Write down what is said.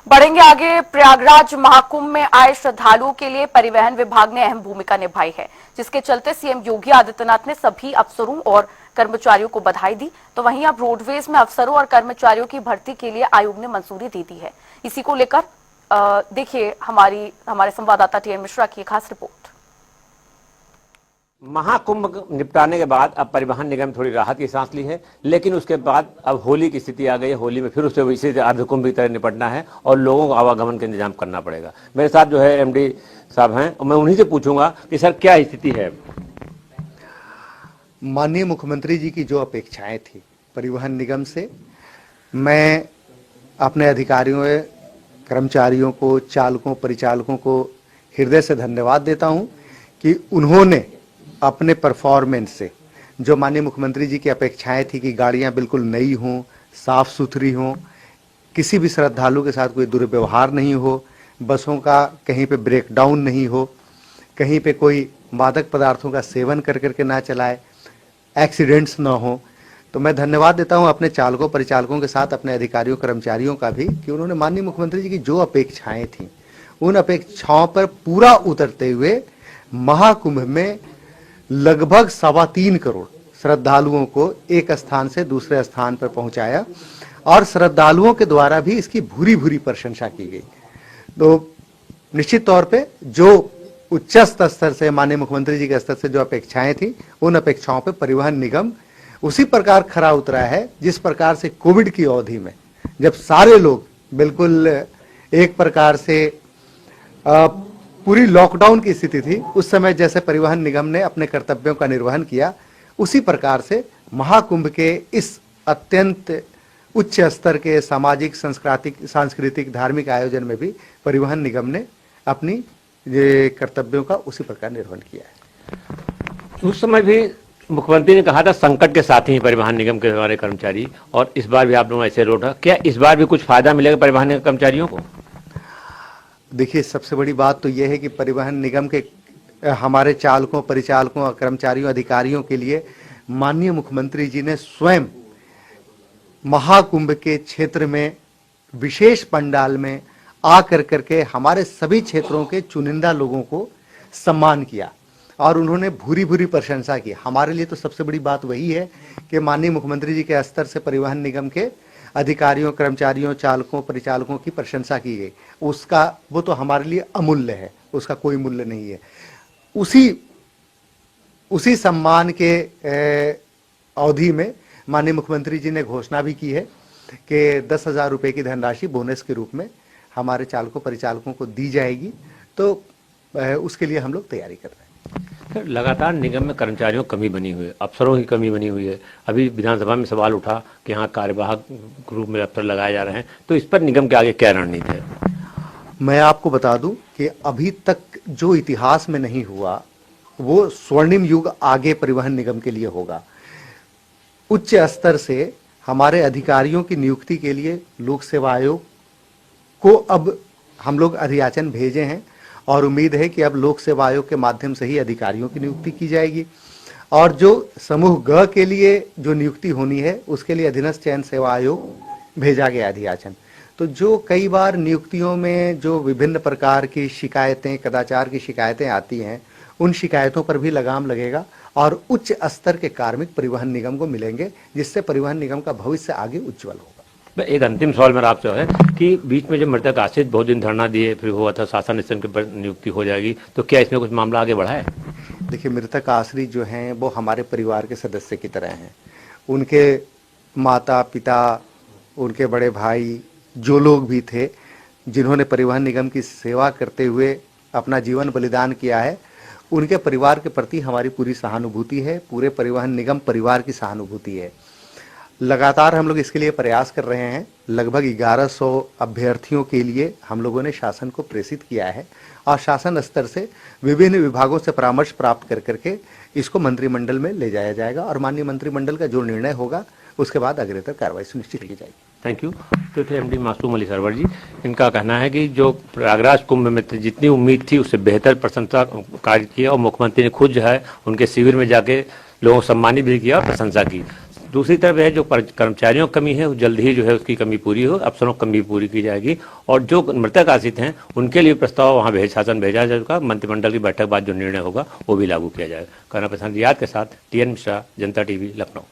बढ़ेंगे आगे। प्रयागराज महाकुंभ में आए श्रद्धालुओं के लिए परिवहन विभाग ने अहम भूमिका निभाई है, जिसके चलते सीएम योगी आदित्यनाथ ने सभी अफसरों और कर्मचारियों को बधाई दी। तो वहीं अब रोडवेज में अफसरों और कर्मचारियों की भर्ती के लिए आयोग ने मंजूरी दे दी है। इसी को लेकर देखिए हमारे संवाददाता टीएन मिश्रा की खास रिपोर्ट। महाकुंभ निपटाने के बाद अब परिवहन निगम थोड़ी राहत की सांस ली है, लेकिन उसके बाद अब होली की स्थिति आ गई है। होली में फिर उससे इसी अर्धकुंभ की तरह निपटना है और लोगों को आवागमन का इंतजाम करना पड़ेगा। मेरे साथ जो है एमडी साहब हैं और मैं उन्हीं से पूछूंगा कि सर क्या स्थिति है। माननीय मुख्यमंत्री जी की जो अपेक्षाएं थी परिवहन निगम से, मैं अपने अधिकारियों, कर्मचारियों को, चालकों, परिचालकों को हृदय से धन्यवाद देता हूं कि उन्होंने अपने परफॉर्मेंस से जो माननीय मुख्यमंत्री जी की अपेक्षाएं थी कि गाड़ियां बिल्कुल नई हों, साफ सुथरी हों, किसी भी श्रद्धालु के साथ कोई दुर्व्यवहार नहीं हो, बसों का कहीं पे ब्रेकडाउन नहीं हो, कहीं पे कोई मादक पदार्थों का सेवन कर करके ना चलाए, एक्सीडेंट्स ना हो। तो मैं धन्यवाद देता हूं अपने चालकों, परिचालकों के साथ अपने अधिकारियों, कर्मचारियों का भी कि उन्होंने माननीय मुख्यमंत्री जी की जो अपेक्षाएं थी उन अपेक्षाओं पर पूरा उतरते हुए महाकुंभ में लगभग 3.25 करोड़ श्रद्धालुओं को एक स्थान से दूसरे स्थान पर पहुंचाया और श्रद्धालुओं के द्वारा भी इसकी भूरी भूरी प्रशंसा की गई। तो निश्चित तौर पे जो उच्च स्तर से माननीय मुख्यमंत्री जी के स्तर से जो अपेक्षाएं थी उन अपेक्षाओं पे परिवहन निगम उसी प्रकार खरा उतरा है जिस प्रकार से कोविड की अवधि में जब सारे लोग बिल्कुल एक प्रकार से पूरी लॉकडाउन की स्थिति थी, उस समय जैसे परिवहन निगम ने अपने कर्तव्यों का निर्वहन किया, उसी प्रकार से महाकुंभ के इस अत्यंत उच्च स्तर के सामाजिक, सांस्कृतिक, धार्मिक आयोजन में भी परिवहन निगम ने अपनी कर्तव्यों का उसी प्रकार निर्वहन किया है। उस समय भी मुख्यमंत्री ने कहा था संकट के साथ ही परिवहन निगम के हमारे कर्मचारी, और इस बार भी आप लोगों ऐसे रोड, क्या इस बार भी कुछ फायदा मिलेगा परिवहन निगम कर्मचारियों को? देखिए, सबसे बड़ी बात तो यह है कि परिवहन निगम के हमारे चालकों, परिचालकों और कर्मचारियों, अधिकारियों के लिए माननीय मुख्यमंत्री जी ने स्वयं महाकुंभ के क्षेत्र में विशेष पंडाल में आकर करके हमारे सभी क्षेत्रों के चुनिंदा लोगों को सम्मान किया और उन्होंने भूरी भूरी प्रशंसा की। हमारे लिए तो सबसे बड़ी बात वही है कि माननीय मुख्यमंत्री जी के स्तर से परिवहन निगम के अधिकारियों, कर्मचारियों, चालकों, परिचालकों की प्रशंसा की गई। उसका वो तो हमारे लिए अमूल्य है, उसका कोई मूल्य नहीं है। उसी सम्मान के अवधि में माननीय मुख्यमंत्री जी ने घोषणा भी की है कि 10,000 रुपये की धनराशि बोनस के रूप में हमारे चालकों, परिचालकों को दी जाएगी। तो उसके लिए हम लोग तैयारी कर रहे हैं। लगातार निगम में कर्मचारियों की कमी बनी हुई है, अफसरों की कमी बनी हुई है। अभी विधानसभा में सवाल उठा कि हाँ कार्यवाहक रूप में अफसर लगाए जा रहे हैं, तो इस पर निगम के आगे क्या रणनीति है? मैं आपको बता दूं कि अभी तक जो इतिहास में नहीं हुआ वो स्वर्णिम युग आगे परिवहन निगम के लिए होगा। उच्च स्तर से हमारे अधिकारियों की नियुक्ति के लिए लोक सेवा आयोग को अब हम लोग अधियाचन भेजे हैं और उम्मीद है कि अब लोक सेवा आयोग के माध्यम से ही अधिकारियों की नियुक्ति की जाएगी। और जो समूह ग के लिए जो नियुक्ति होनी है उसके लिए अधीनस्थ चयन सेवा आयोग भेजा गया अधियाचन। तो जो कई बार नियुक्तियों में जो विभिन्न प्रकार की शिकायतें, कदाचार की शिकायतें आती हैं, उन शिकायतों पर भी लगाम लगेगा और उच्च स्तर के कार्मिक परिवहन निगम को मिलेंगे, जिससे परिवहन निगम का भविष्य आगे उज्जवल होगा। एक अंतिम सवाल मेरा आपसे है कि बीच में जब मृतक आश्रित बहुत दिन धरना दिए, फिर हुआ था शासन स्तर के नियुक्ति हो जाएगी, तो क्या इसमें कुछ मामला आगे बढ़ा है? देखिए, मृतक आश्रित जो हैं वो हमारे परिवार के सदस्य की तरह हैं। उनके माता पिता, उनके बड़े भाई, जो लोग भी थे जिन्होंने परिवहन निगम की सेवा करते हुए अपना जीवन बलिदान किया है, उनके परिवार के प्रति हमारी पूरी सहानुभूति है, पूरे परिवहन निगम परिवार की सहानुभूति है। लगातार हम लोग इसके लिए प्रयास कर रहे हैं। लगभग 1100 अभ्यर्थियों के लिए हम लोगों ने शासन को प्रेषित किया है और शासन स्तर से विभिन्न विभागों से परामर्श प्राप्त कर करके इसको मंत्रिमंडल में ले जाया जाएगा और माननीय मंत्रिमंडल का जो निर्णय होगा उसके बाद अग्रेतर कार्रवाई सुनिश्चित की जाएगी। Thank you. तो थे एमडी मासूम अली सरवर जी। इनका कहना है कि जो प्रयागराज कुंभ में जितनी उम्मीद थी उससे बेहतर प्रशंसा कार्य किया और मुख्यमंत्री ने खुद जो है उनके शिविर में जाके लोगों को सम्मानित भी किया और प्रशंसा की। दूसरी तरफ है जो कर्मचारियों की कमी है वो जल्द ही जो है उसकी कमी पूरी हो, अफसरों की कमी पूरी की जाएगी और जो मृतक आश्रित हैं उनके लिए प्रस्ताव वहाँ शासन भेजा जाएगा। मंत्रिमंडल की बैठक बाद जो निर्णय होगा वो भी लागू किया जाएगा। कैमरा पर्सन रियाद के साथ TN मिश्रा, जनता TV, लखनऊ।